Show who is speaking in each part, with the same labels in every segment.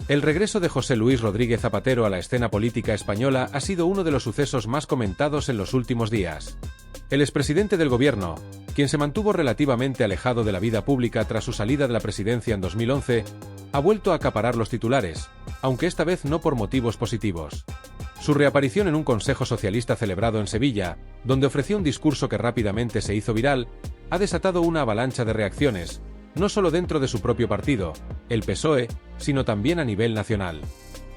Speaker 1: El regreso de José Luis Rodríguez Zapatero a la escena política española ha sido uno de los sucesos más comentados en los últimos días. El expresidente del gobierno, quien se mantuvo relativamente alejado de la vida pública tras su salida de la presidencia en 2011, ha vuelto a acaparar los titulares, aunque esta vez no por motivos positivos. Su reaparición en un consejo socialista celebrado en Sevilla, donde ofreció un discurso que rápidamente se hizo viral, ha desatado una avalancha de reacciones, no solo dentro de su propio partido, el PSOE, sino también a nivel nacional.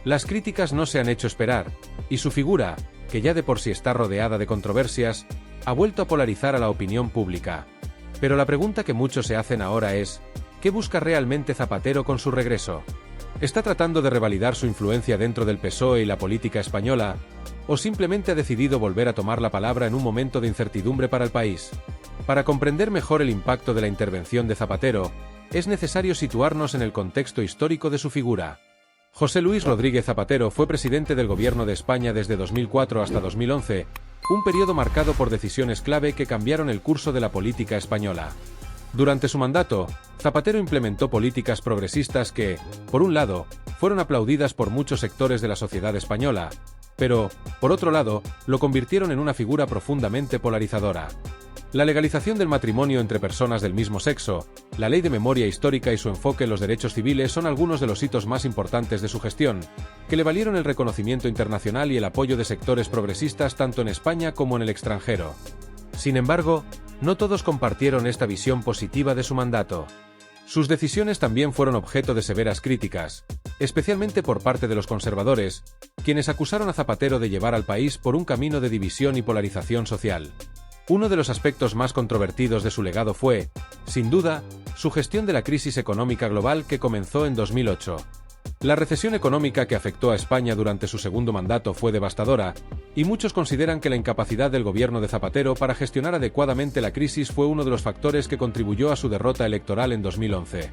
Speaker 1: Las críticas no se han hecho esperar, y su figura, que ya de por sí está rodeada de controversias, ha vuelto a polarizar a la opinión pública. Pero la pregunta que muchos se hacen ahora es, ¿qué busca realmente Zapatero con su regreso? ¿Está tratando de revalidar su influencia dentro del PSOE y la política española, o simplemente ha decidido volver a tomar la palabra en un momento de incertidumbre para el país? Para comprender mejor el impacto de la intervención de Zapatero, es necesario situarnos en el contexto histórico de su figura. José Luis Rodríguez Zapatero fue presidente del Gobierno de España desde 2004 hasta 2011, un periodo marcado por decisiones clave que cambiaron el curso de la política española. Durante su mandato, Zapatero implementó políticas progresistas que, por un lado, fueron aplaudidas por muchos sectores de la sociedad española, pero, por otro lado, lo convirtieron en una figura profundamente polarizadora. La legalización del matrimonio entre personas del mismo sexo, la ley de memoria histórica y su enfoque en los derechos civiles son algunos de los hitos más importantes de su gestión, que le valieron el reconocimiento internacional y el apoyo de sectores progresistas tanto en España como en el extranjero. Sin embargo, no todos compartieron esta visión positiva de su mandato. Sus decisiones también fueron objeto de severas críticas, especialmente por parte de los conservadores, quienes acusaron a Zapatero de llevar al país por un camino de división y polarización social. Uno de los aspectos más controvertidos de su legado fue, sin duda, su gestión de la crisis económica global que comenzó en 2008. La recesión económica que afectó a España durante su segundo mandato fue devastadora, y muchos consideran que la incapacidad del gobierno de Zapatero para gestionar adecuadamente la crisis fue uno de los factores que contribuyó a su derrota electoral en 2011.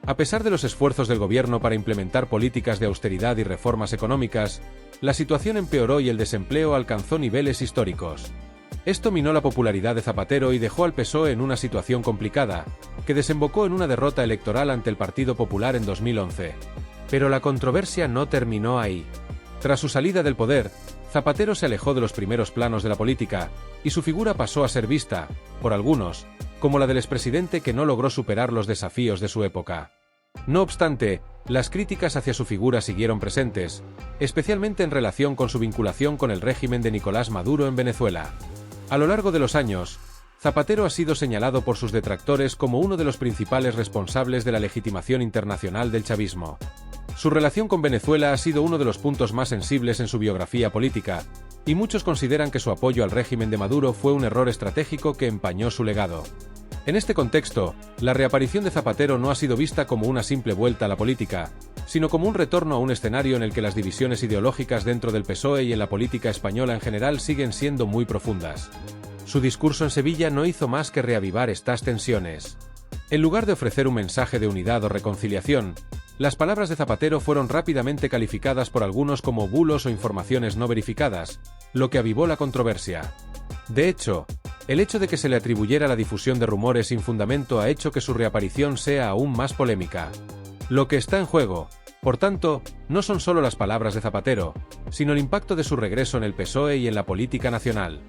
Speaker 1: A pesar de los esfuerzos del gobierno para implementar políticas de austeridad y reformas económicas, la situación empeoró y el desempleo alcanzó niveles históricos. Esto minó la popularidad de Zapatero y dejó al PSOE en una situación complicada, que desembocó en una derrota electoral ante el Partido Popular en 2011. Pero la controversia no terminó ahí. Tras su salida del poder, Zapatero se alejó de los primeros planos de la política, y su figura pasó a ser vista, por algunos, como la del expresidente que no logró superar los desafíos de su época. No obstante, las críticas hacia su figura siguieron presentes, especialmente en relación con su vinculación con el régimen de Nicolás Maduro en Venezuela. A lo largo de los años, Zapatero ha sido señalado por sus detractores como uno de los principales responsables de la legitimación internacional del chavismo. Su relación con Venezuela ha sido uno de los puntos más sensibles en su biografía política, y muchos consideran que su apoyo al régimen de Maduro fue un error estratégico que empañó su legado. En este contexto, la reaparición de Zapatero no ha sido vista como una simple vuelta a la política, sino como un retorno a un escenario en el que las divisiones ideológicas dentro del PSOE y en la política española en general siguen siendo muy profundas. Su discurso en Sevilla no hizo más que reavivar estas tensiones. En lugar de ofrecer un mensaje de unidad o reconciliación, las palabras de Zapatero fueron rápidamente calificadas por algunos como bulos o informaciones no verificadas, lo que avivó la controversia. De hecho, el hecho de que se le atribuyera la difusión de rumores sin fundamento ha hecho que su reaparición sea aún más polémica. Lo que está en juego, por tanto, no son solo las palabras de Zapatero, sino el impacto de su regreso en el PSOE y en la política nacional.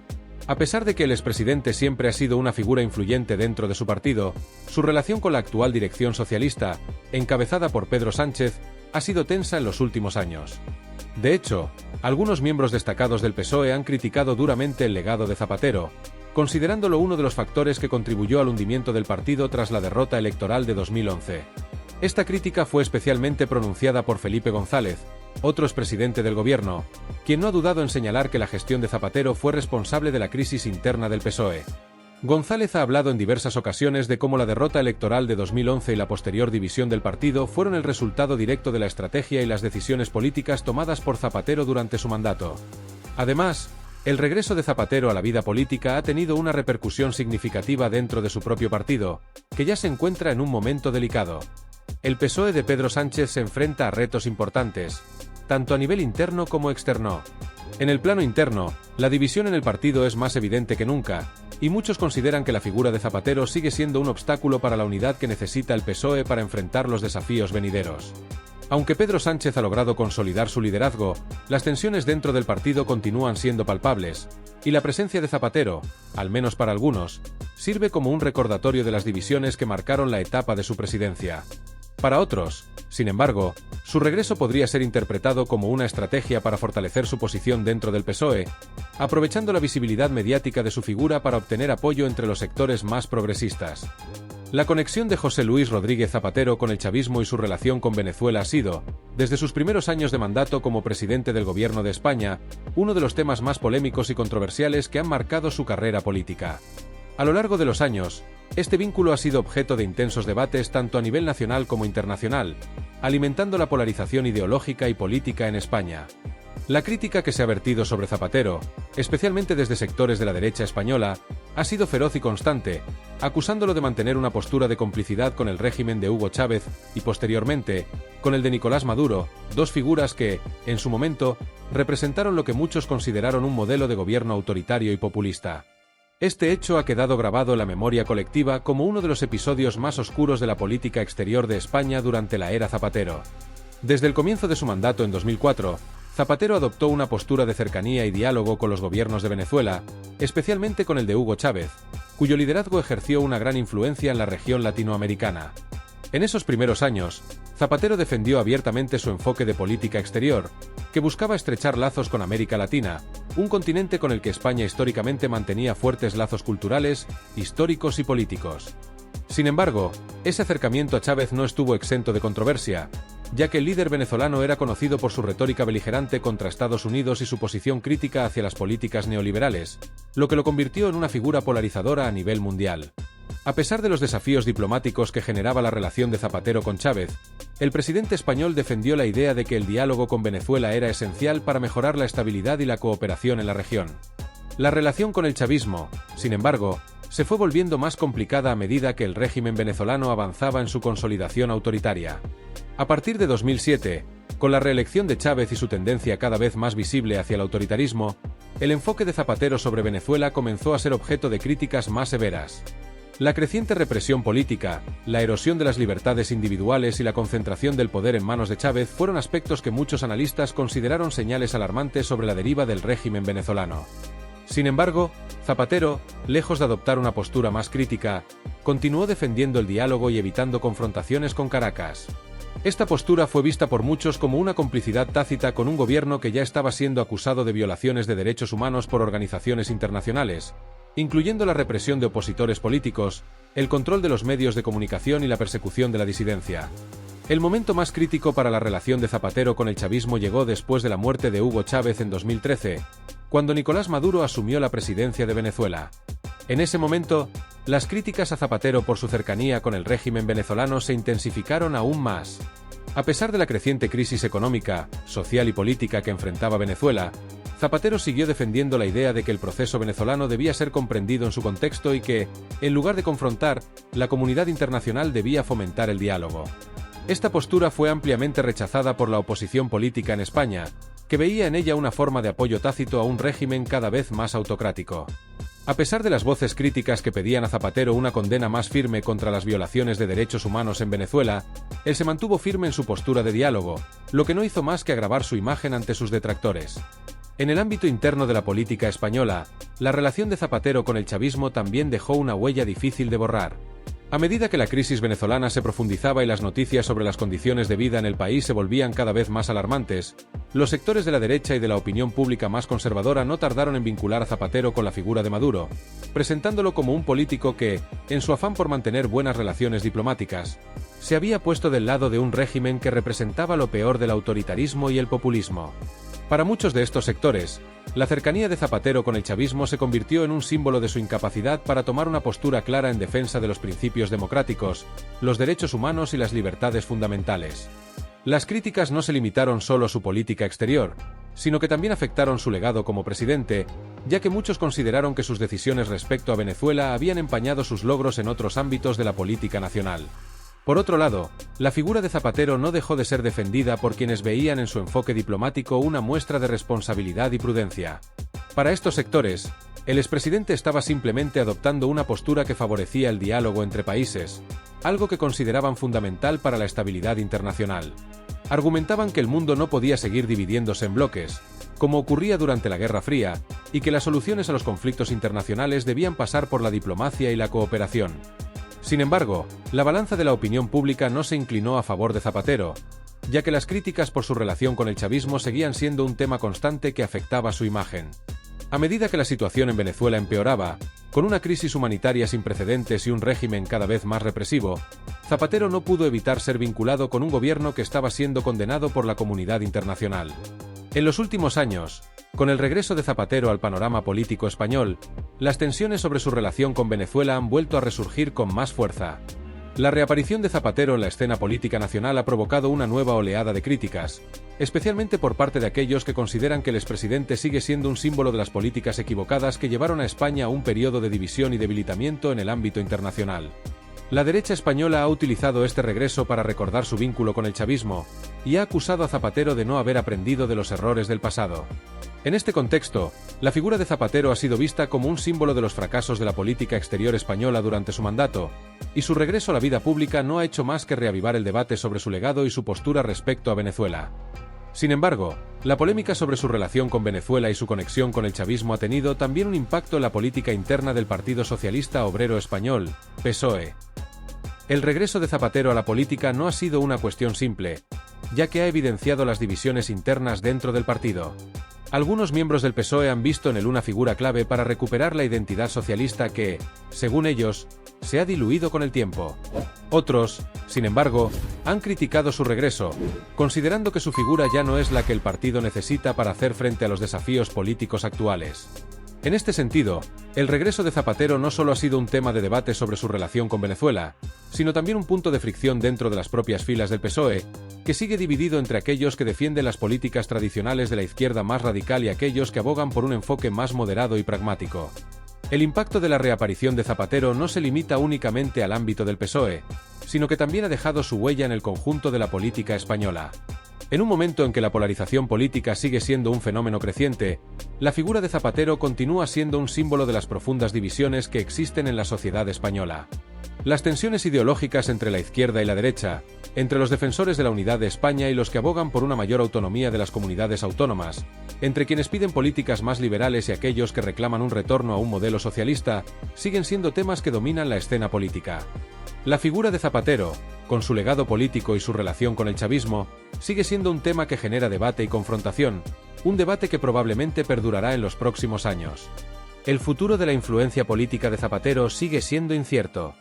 Speaker 1: A pesar de que el expresidente siempre ha sido una figura influyente dentro de su partido, su relación con la actual dirección socialista, encabezada por Pedro Sánchez, ha sido tensa en los últimos años. De hecho, algunos miembros destacados del PSOE han criticado duramente el legado de Zapatero, considerándolo uno de los factores que contribuyó al hundimiento del partido tras la derrota electoral de 2011. Esta crítica fue especialmente pronunciada por Felipe González, otro expresidente del gobierno, quien no ha dudado en señalar que la gestión de Zapatero fue responsable de la crisis interna del PSOE. González ha hablado en diversas ocasiones de cómo la derrota electoral de 2011 y la posterior división del partido fueron el resultado directo de la estrategia y las decisiones políticas tomadas por Zapatero durante su mandato. Además, el regreso de Zapatero a la vida política ha tenido una repercusión significativa dentro de su propio partido, que ya se encuentra en un momento delicado. El PSOE de Pedro Sánchez se enfrenta a retos importantes, tanto a nivel interno como externo. En el plano interno, la división en el partido es más evidente que nunca, y muchos consideran que la figura de Zapatero sigue siendo un obstáculo para la unidad que necesita el PSOE para enfrentar los desafíos venideros. Aunque Pedro Sánchez ha logrado consolidar su liderazgo, las tensiones dentro del partido continúan siendo palpables, y la presencia de Zapatero, al menos para algunos, sirve como un recordatorio de las divisiones que marcaron la etapa de su presidencia. Para otros, sin embargo, su regreso podría ser interpretado como una estrategia para fortalecer su posición dentro del PSOE, aprovechando la visibilidad mediática de su figura para obtener apoyo entre los sectores más progresistas. La conexión de José Luis Rodríguez Zapatero con el chavismo y su relación con Venezuela ha sido, desde sus primeros años de mandato como presidente del Gobierno de España, uno de los temas más polémicos y controversiales que han marcado su carrera política. A lo largo de los años, este vínculo ha sido objeto de intensos debates tanto a nivel nacional como internacional, alimentando la polarización ideológica y política en España. La crítica que se ha vertido sobre Zapatero, especialmente desde sectores de la derecha española, ha sido feroz y constante, acusándolo de mantener una postura de complicidad con el régimen de Hugo Chávez y, posteriormente, con el de Nicolás Maduro, dos figuras que, en su momento, representaron lo que muchos consideraron un modelo de gobierno autoritario y populista. Este hecho ha quedado grabado en la memoria colectiva como uno de los episodios más oscuros de la política exterior de España durante la era Zapatero. Desde el comienzo de su mandato en 2004, Zapatero adoptó una postura de cercanía y diálogo con los gobiernos de Venezuela, especialmente con el de Hugo Chávez, cuyo liderazgo ejerció una gran influencia en la región latinoamericana. En esos primeros años, Zapatero defendió abiertamente su enfoque de política exterior, que buscaba estrechar lazos con América Latina, un continente con el que España históricamente mantenía fuertes lazos culturales, históricos y políticos. Sin embargo, ese acercamiento a Chávez no estuvo exento de controversia, ya que el líder venezolano era conocido por su retórica beligerante contra Estados Unidos y su posición crítica hacia las políticas neoliberales, lo que lo convirtió en una figura polarizadora a nivel mundial. A pesar de los desafíos diplomáticos que generaba la relación de Zapatero con Chávez, el presidente español defendió la idea de que el diálogo con Venezuela era esencial para mejorar la estabilidad y la cooperación en la región. La relación con el chavismo, sin embargo, se fue volviendo más complicada a medida que el régimen venezolano avanzaba en su consolidación autoritaria. A partir de 2007, con la reelección de Chávez y su tendencia cada vez más visible hacia el autoritarismo, el enfoque de Zapatero sobre Venezuela comenzó a ser objeto de críticas más severas. La creciente represión política, la erosión de las libertades individuales y la concentración del poder en manos de Chávez fueron aspectos que muchos analistas consideraron señales alarmantes sobre la deriva del régimen venezolano. Sin embargo, Zapatero, lejos de adoptar una postura más crítica, continuó defendiendo el diálogo y evitando confrontaciones con Caracas. Esta postura fue vista por muchos como una complicidad tácita con un gobierno que ya estaba siendo acusado de violaciones de derechos humanos por organizaciones internacionales, incluyendo la represión de opositores políticos, el control de los medios de comunicación y la persecución de la disidencia. El momento más crítico para la relación de Zapatero con el chavismo llegó después de la muerte de Hugo Chávez en 2013, cuando Nicolás Maduro asumió la presidencia de Venezuela. En ese momento, las críticas a Zapatero por su cercanía con el régimen venezolano se intensificaron aún más. A pesar de la creciente crisis económica, social y política que enfrentaba Venezuela, Zapatero siguió defendiendo la idea de que el proceso venezolano debía ser comprendido en su contexto y que, en lugar de confrontar, la comunidad internacional debía fomentar el diálogo. Esta postura fue ampliamente rechazada por la oposición política en España, que veía en ella una forma de apoyo tácito a un régimen cada vez más autocrático. A pesar de las voces críticas que pedían a Zapatero una condena más firme contra las violaciones de derechos humanos en Venezuela, él se mantuvo firme en su postura de diálogo, lo que no hizo más que agravar su imagen ante sus detractores. En el ámbito interno de la política española, la relación de Zapatero con el chavismo también dejó una huella difícil de borrar. A medida que la crisis venezolana se profundizaba y las noticias sobre las condiciones de vida en el país se volvían cada vez más alarmantes, los sectores de la derecha y de la opinión pública más conservadora no tardaron en vincular a Zapatero con la figura de Maduro, presentándolo como un político que, en su afán por mantener buenas relaciones diplomáticas, se había puesto del lado de un régimen que representaba lo peor del autoritarismo y el populismo. Para muchos de estos sectores, la cercanía de Zapatero con el chavismo se convirtió en un símbolo de su incapacidad para tomar una postura clara en defensa de los principios democráticos, los derechos humanos y las libertades fundamentales. Las críticas no se limitaron solo a su política exterior, sino que también afectaron su legado como presidente, ya que muchos consideraron que sus decisiones respecto a Venezuela habían empañado sus logros en otros ámbitos de la política nacional. Por otro lado, la figura de Zapatero no dejó de ser defendida por quienes veían en su enfoque diplomático una muestra de responsabilidad y prudencia. Para estos sectores, el expresidente estaba simplemente adoptando una postura que favorecía el diálogo entre países, algo que consideraban fundamental para la estabilidad internacional. Argumentaban que el mundo no podía seguir dividiéndose en bloques, como ocurría durante la Guerra Fría, y que las soluciones a los conflictos internacionales debían pasar por la diplomacia y la cooperación. Sin embargo, la balanza de la opinión pública no se inclinó a favor de Zapatero, ya que las críticas por su relación con el chavismo seguían siendo un tema constante que afectaba su imagen. A medida que la situación en Venezuela empeoraba, con una crisis humanitaria sin precedentes y un régimen cada vez más represivo, Zapatero no pudo evitar ser vinculado con un gobierno que estaba siendo condenado por la comunidad internacional. En los últimos años, con el regreso de Zapatero al panorama político español, las tensiones sobre su relación con Venezuela han vuelto a resurgir con más fuerza. La reaparición de Zapatero en la escena política nacional ha provocado una nueva oleada de críticas, especialmente por parte de aquellos que consideran que el expresidente sigue siendo un símbolo de las políticas equivocadas que llevaron a España a un periodo de división y debilitamiento en el ámbito internacional. La derecha española ha utilizado este regreso para recordar su vínculo con el chavismo, y ha acusado a Zapatero de no haber aprendido de los errores del pasado. En este contexto, la figura de Zapatero ha sido vista como un símbolo de los fracasos de la política exterior española durante su mandato, y su regreso a la vida pública no ha hecho más que reavivar el debate sobre su legado y su postura respecto a Venezuela. Sin embargo, la polémica sobre su relación con Venezuela y su conexión con el chavismo ha tenido también un impacto en la política interna del Partido Socialista Obrero Español, PSOE. El regreso de Zapatero a la política no ha sido una cuestión simple, ya que ha evidenciado las divisiones internas dentro del partido. Algunos miembros del PSOE han visto en él una figura clave para recuperar la identidad socialista que, según ellos, se ha diluido con el tiempo. Otros, sin embargo, han criticado su regreso, considerando que su figura ya no es la que el partido necesita para hacer frente a los desafíos políticos actuales. En este sentido, el regreso de Zapatero no solo ha sido un tema de debate sobre su relación con Venezuela, sino también un punto de fricción dentro de las propias filas del PSOE, que sigue dividido entre aquellos que defienden las políticas tradicionales de la izquierda más radical y aquellos que abogan por un enfoque más moderado y pragmático. El impacto de la reaparición de Zapatero no se limita únicamente al ámbito del PSOE, sino que también ha dejado su huella en el conjunto de la política española. En un momento en que la polarización política sigue siendo un fenómeno creciente, la figura de Zapatero continúa siendo un símbolo de las profundas divisiones que existen en la sociedad española. Las tensiones ideológicas entre la izquierda y la derecha, entre los defensores de la unidad de España y los que abogan por una mayor autonomía de las comunidades autónomas, entre quienes piden políticas más liberales y aquellos que reclaman un retorno a un modelo socialista, siguen siendo temas que dominan la escena política. La figura de Zapatero, con su legado político y su relación con el chavismo, sigue siendo un tema que genera debate y confrontación, un debate que probablemente perdurará en los próximos años. El futuro de la influencia política de Zapatero sigue siendo incierto.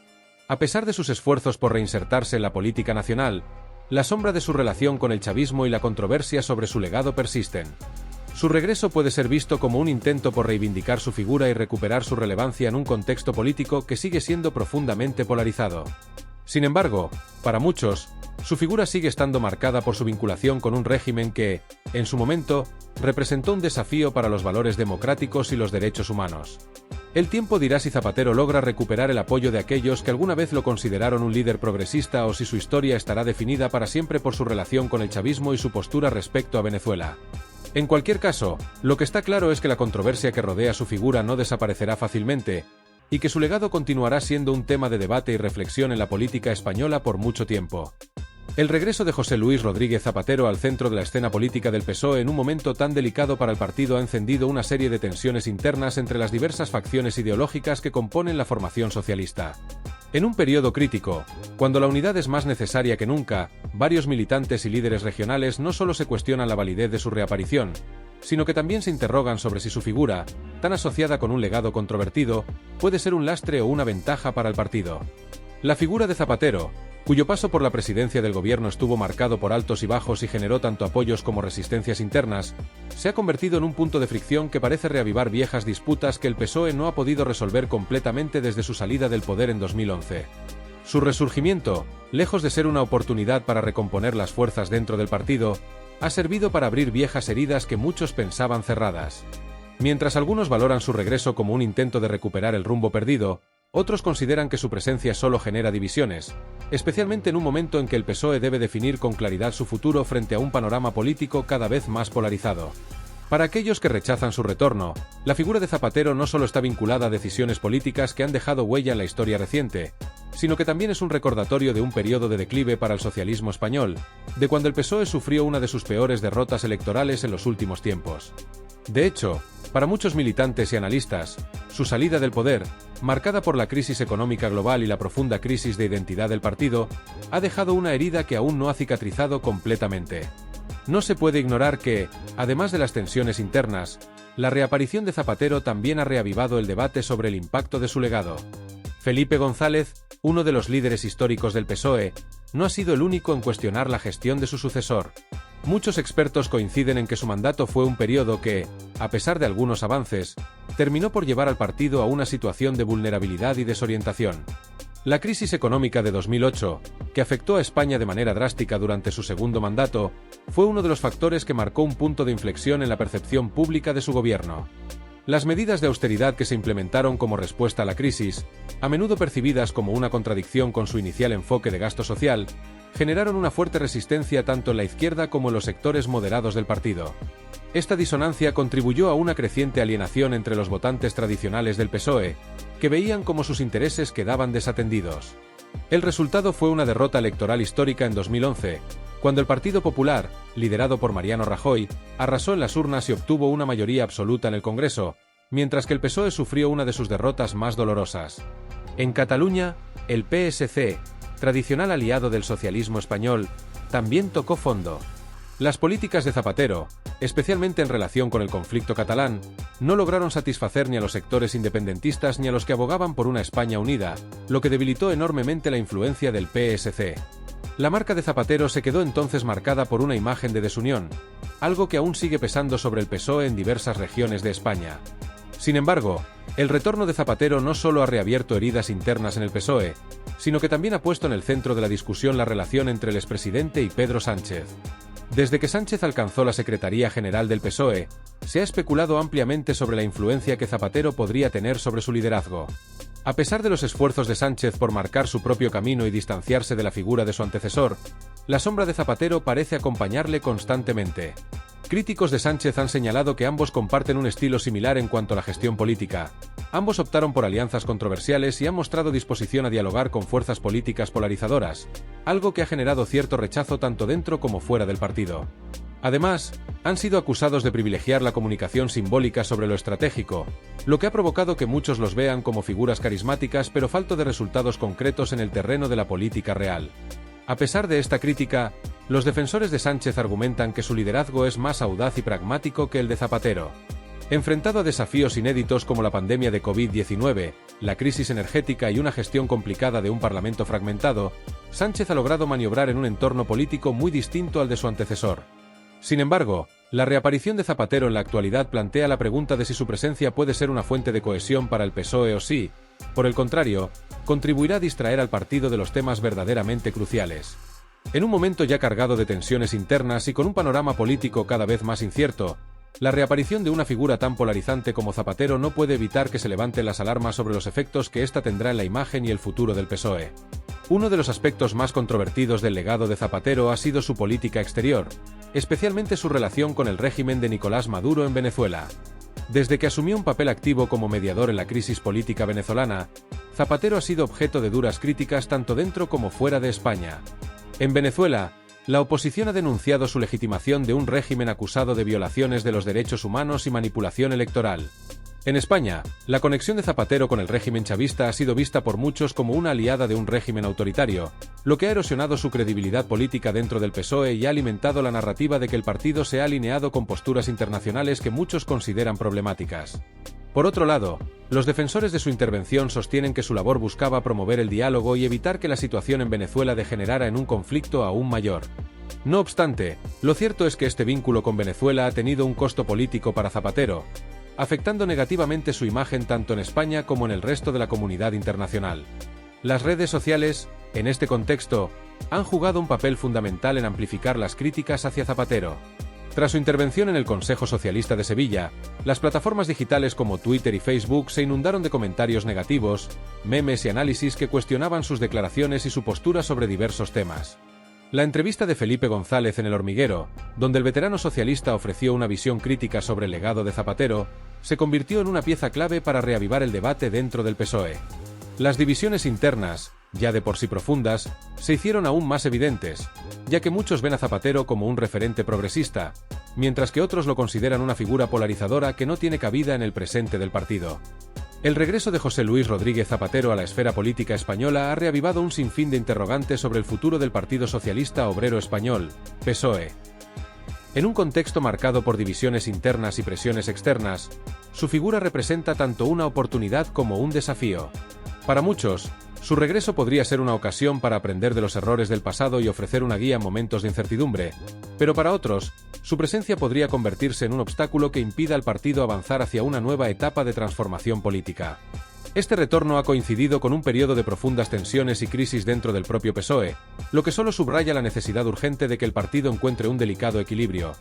Speaker 1: A pesar de sus esfuerzos por reinsertarse en la política nacional, la sombra de su relación con el chavismo y la controversia sobre su legado persisten. Su regreso puede ser visto como un intento por reivindicar su figura y recuperar su relevancia en un contexto político que sigue siendo profundamente polarizado. Sin embargo, para muchos, su figura sigue estando marcada por su vinculación con un régimen que, en su momento, representó un desafío para los valores democráticos y los derechos humanos. El tiempo dirá si Zapatero logra recuperar el apoyo de aquellos que alguna vez lo consideraron un líder progresista o si su historia estará definida para siempre por su relación con el chavismo y su postura respecto a Venezuela. En cualquier caso, lo que está claro es que la controversia que rodea su figura no desaparecerá fácilmente, y que su legado continuará siendo un tema de debate y reflexión en la política española por mucho tiempo. El regreso de José Luis Rodríguez Zapatero al centro de la escena política del PSOE en un momento tan delicado para el partido ha encendido una serie de tensiones internas entre las diversas facciones ideológicas que componen la formación socialista. En un periodo crítico, cuando la unidad es más necesaria que nunca, varios militantes y líderes regionales no solo se cuestionan la validez de su reaparición, sino que también se interrogan sobre si su figura, tan asociada con un legado controvertido, puede ser un lastre o una ventaja para el partido. La figura de Zapatero, cuyo paso por la presidencia del gobierno estuvo marcado por altos y bajos y generó tanto apoyos como resistencias internas, se ha convertido en un punto de fricción que parece reavivar viejas disputas que el PSOE no ha podido resolver completamente desde su salida del poder en 2011. Su resurgimiento, lejos de ser una oportunidad para recomponer las fuerzas dentro del partido, ha servido para abrir viejas heridas que muchos pensaban cerradas. Mientras algunos valoran su regreso como un intento de recuperar el rumbo perdido, otros consideran que su presencia solo genera divisiones, especialmente en un momento en que el PSOE debe definir con claridad su futuro frente a un panorama político cada vez más polarizado. Para aquellos que rechazan su retorno, la figura de Zapatero no solo está vinculada a decisiones políticas que han dejado huella en la historia reciente, sino que también es un recordatorio de un periodo de declive para el socialismo español, de cuando el PSOE sufrió una de sus peores derrotas electorales en los últimos tiempos. De hecho, para muchos militantes y analistas, su salida del poder, marcada por la crisis económica global y la profunda crisis de identidad del partido, ha dejado una herida que aún no ha cicatrizado completamente. No se puede ignorar que, además de las tensiones internas, la reaparición de Zapatero también ha reavivado el debate sobre el impacto de su legado. Felipe González, uno de los líderes históricos del PSOE, no ha sido el único en cuestionar la gestión de su sucesor. Muchos expertos coinciden en que su mandato fue un periodo que, a pesar de algunos avances, terminó por llevar al partido a una situación de vulnerabilidad y desorientación. La crisis económica de 2008, que afectó a España de manera drástica durante su segundo mandato, fue uno de los factores que marcó un punto de inflexión en la percepción pública de su gobierno. Las medidas de austeridad que se implementaron como respuesta a la crisis, a menudo percibidas como una contradicción con su inicial enfoque de gasto social, generaron una fuerte resistencia tanto en la izquierda como en los sectores moderados del partido. Esta disonancia contribuyó a una creciente alienación entre los votantes tradicionales del PSOE, que veían cómo sus intereses quedaban desatendidos. El resultado fue una derrota electoral histórica en 2011, cuando el Partido Popular, liderado por Mariano Rajoy, arrasó en las urnas y obtuvo una mayoría absoluta en el Congreso, mientras que el PSOE sufrió una de sus derrotas más dolorosas. En Cataluña, el PSC, tradicional aliado del socialismo español, también tocó fondo. Las políticas de Zapatero, especialmente en relación con el conflicto catalán, no lograron satisfacer ni a los sectores independentistas ni a los que abogaban por una España unida, lo que debilitó enormemente la influencia del PSC. La marca de Zapatero se quedó entonces marcada por una imagen de desunión, algo que aún sigue pesando sobre el PSOE en diversas regiones de España. Sin embargo, el retorno de Zapatero no solo ha reabierto heridas internas en el PSOE, sino que también ha puesto en el centro de la discusión la relación entre el expresidente y Pedro Sánchez. Desde que Sánchez alcanzó la Secretaría General del PSOE, se ha especulado ampliamente sobre la influencia que Zapatero podría tener sobre su liderazgo. A pesar de los esfuerzos de Sánchez por marcar su propio camino y distanciarse de la figura de su antecesor, la sombra de Zapatero parece acompañarle constantemente. Críticos de Sánchez han señalado que ambos comparten un estilo similar en cuanto a la gestión política. Ambos optaron por alianzas controversiales y han mostrado disposición a dialogar con fuerzas políticas polarizadoras, algo que ha generado cierto rechazo tanto dentro como fuera del partido. Además, han sido acusados de privilegiar la comunicación simbólica sobre lo estratégico, lo que ha provocado que muchos los vean como figuras carismáticas pero falto de resultados concretos en el terreno de la política real. A pesar de esta crítica, los defensores de Sánchez argumentan que su liderazgo es más audaz y pragmático que el de Zapatero. Enfrentado a desafíos inéditos como la pandemia de COVID-19, la crisis energética y una gestión complicada de un parlamento fragmentado, Sánchez ha logrado maniobrar en un entorno político muy distinto al de su antecesor. Sin embargo, la reaparición de Zapatero en la actualidad plantea la pregunta de si su presencia puede ser una fuente de cohesión para el PSOE o si, por el contrario, contribuirá a distraer al partido de los temas verdaderamente cruciales. En un momento ya cargado de tensiones internas y con un panorama político cada vez más incierto, la reaparición de una figura tan polarizante como Zapatero no puede evitar que se levanten las alarmas sobre los efectos que ésta tendrá en la imagen y el futuro del PSOE. Uno de los aspectos más controvertidos del legado de Zapatero ha sido su política exterior, especialmente su relación con el régimen de Nicolás Maduro en Venezuela. Desde que asumió un papel activo como mediador en la crisis política venezolana, Zapatero ha sido objeto de duras críticas tanto dentro como fuera de España. En Venezuela, la oposición ha denunciado su legitimación de un régimen acusado de violaciones de los derechos humanos y manipulación electoral. En España, la conexión de Zapatero con el régimen chavista ha sido vista por muchos como una aliada de un régimen autoritario, lo que ha erosionado su credibilidad política dentro del PSOE y ha alimentado la narrativa de que el partido se ha alineado con posturas internacionales que muchos consideran problemáticas. Por otro lado, los defensores de su intervención sostienen que su labor buscaba promover el diálogo y evitar que la situación en Venezuela degenerara en un conflicto aún mayor. No obstante, lo cierto es que este vínculo con Venezuela ha tenido un costo político para Zapatero, afectando negativamente su imagen tanto en España como en el resto de la comunidad internacional. Las redes sociales, en este contexto, han jugado un papel fundamental en amplificar las críticas hacia Zapatero. Tras su intervención en el Consejo Socialista de Sevilla, las plataformas digitales como Twitter y Facebook se inundaron de comentarios negativos, memes y análisis que cuestionaban sus declaraciones y su postura sobre diversos temas. La entrevista de Felipe González en El Hormiguero, donde el veterano socialista ofreció una visión crítica sobre el legado de Zapatero, se convirtió en una pieza clave para reavivar el debate dentro del PSOE. Las divisiones internas, ya de por sí profundas, se hicieron aún más evidentes, ya que muchos ven a Zapatero como un referente progresista, mientras que otros lo consideran una figura polarizadora que no tiene cabida en el presente del partido. El regreso de José Luis Rodríguez Zapatero a la esfera política española ha reavivado un sinfín de interrogantes sobre el futuro del Partido Socialista Obrero Español, PSOE. En un contexto marcado por divisiones internas y presiones externas, su figura representa tanto una oportunidad como un desafío. Para muchos, su regreso podría ser una ocasión para aprender de los errores del pasado y ofrecer una guía en momentos de incertidumbre, pero para otros, su presencia podría convertirse en un obstáculo que impida al partido avanzar hacia una nueva etapa de transformación política. Este retorno ha coincidido con un periodo de profundas tensiones y crisis dentro del propio PSOE, lo que solo subraya la necesidad urgente de que el partido encuentre un delicado equilibrio: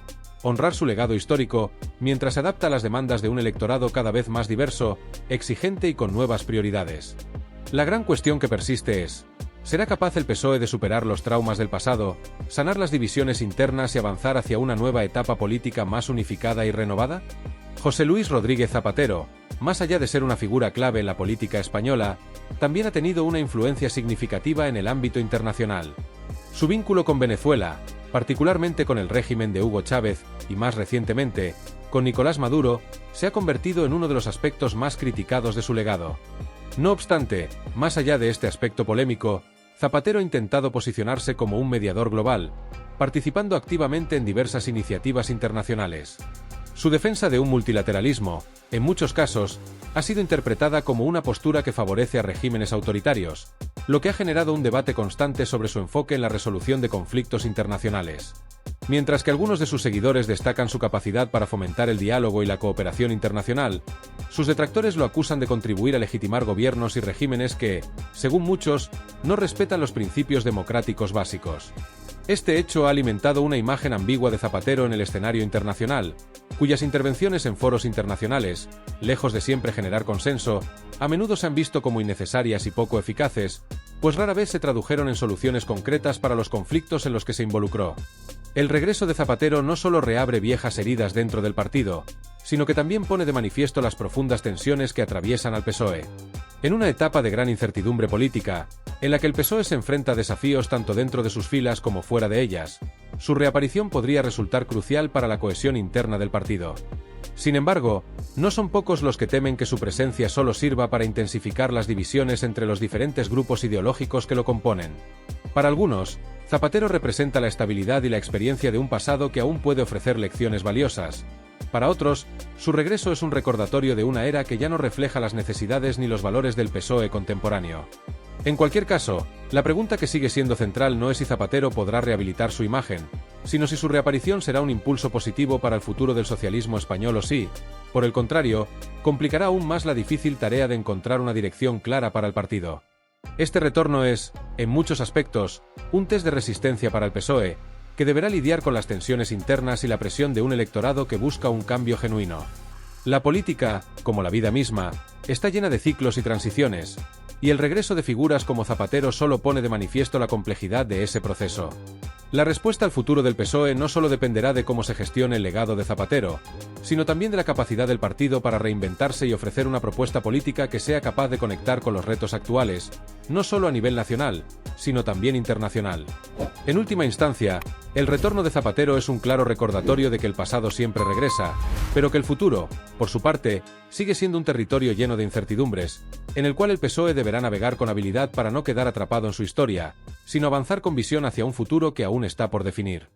Speaker 1: honrar su legado histórico, mientras se adapta a las demandas de un electorado cada vez más diverso, exigente y con nuevas prioridades. La gran cuestión que persiste es: ¿será capaz el PSOE de superar los traumas del pasado, sanar las divisiones internas y avanzar hacia una nueva etapa política más unificada y renovada? José Luis Rodríguez Zapatero, más allá de ser una figura clave en la política española, también ha tenido una influencia significativa en el ámbito internacional. Su vínculo con Venezuela, particularmente con el régimen de Hugo Chávez, y más recientemente, con Nicolás Maduro, se ha convertido en uno de los aspectos más criticados de su legado. No obstante, más allá de este aspecto polémico, Zapatero ha intentado posicionarse como un mediador global, participando activamente en diversas iniciativas internacionales. Su defensa de un multilateralismo, en muchos casos, ha sido interpretada como una postura que favorece a regímenes autoritarios, lo que ha generado un debate constante sobre su enfoque en la resolución de conflictos internacionales. Mientras que algunos de sus seguidores destacan su capacidad para fomentar el diálogo y la cooperación internacional, sus detractores lo acusan de contribuir a legitimar gobiernos y regímenes que, según muchos, no respetan los principios democráticos básicos. Este hecho ha alimentado una imagen ambigua de Zapatero en el escenario internacional, cuyas intervenciones en foros internacionales, lejos de siempre generar consenso, a menudo se han visto como innecesarias y poco eficaces, pues rara vez se tradujeron en soluciones concretas para los conflictos en los que se involucró. El regreso de Zapatero no solo reabre viejas heridas dentro del partido, sino que también pone de manifiesto las profundas tensiones que atraviesan al PSOE. En una etapa de gran incertidumbre política, en la que el PSOE se enfrenta a desafíos tanto dentro de sus filas como fuera de ellas, su reaparición podría resultar crucial para la cohesión interna del partido. Sin embargo, no son pocos los que temen que su presencia solo sirva para intensificar las divisiones entre los diferentes grupos ideológicos que lo componen. Para algunos, Zapatero representa la estabilidad y la experiencia de un pasado que aún puede ofrecer lecciones valiosas. Para otros, su regreso es un recordatorio de una era que ya no refleja las necesidades ni los valores del PSOE contemporáneo. En cualquier caso, la pregunta que sigue siendo central no es si Zapatero podrá rehabilitar su imagen, sino si su reaparición será un impulso positivo para el futuro del socialismo español o si, por el contrario, complicará aún más la difícil tarea de encontrar una dirección clara para el partido. Este retorno es, en muchos aspectos, un test de resistencia para el PSOE, que deberá lidiar con las tensiones internas y la presión de un electorado que busca un cambio genuino. La política, como la vida misma, está llena de ciclos y transiciones, y el regreso de figuras como Zapatero solo pone de manifiesto la complejidad de ese proceso. La respuesta al futuro del PSOE no solo dependerá de cómo se gestione el legado de Zapatero, sino también de la capacidad del partido para reinventarse y ofrecer una propuesta política que sea capaz de conectar con los retos actuales, no solo a nivel nacional, sino también internacional. En última instancia, el retorno de Zapatero es un claro recordatorio de que el pasado siempre regresa, pero que el futuro, por su parte, sigue siendo un territorio lleno de incertidumbres, en el cual el PSOE deberá navegar con habilidad para no quedar atrapado en su historia, sino avanzar con visión hacia un futuro que aún está por definir.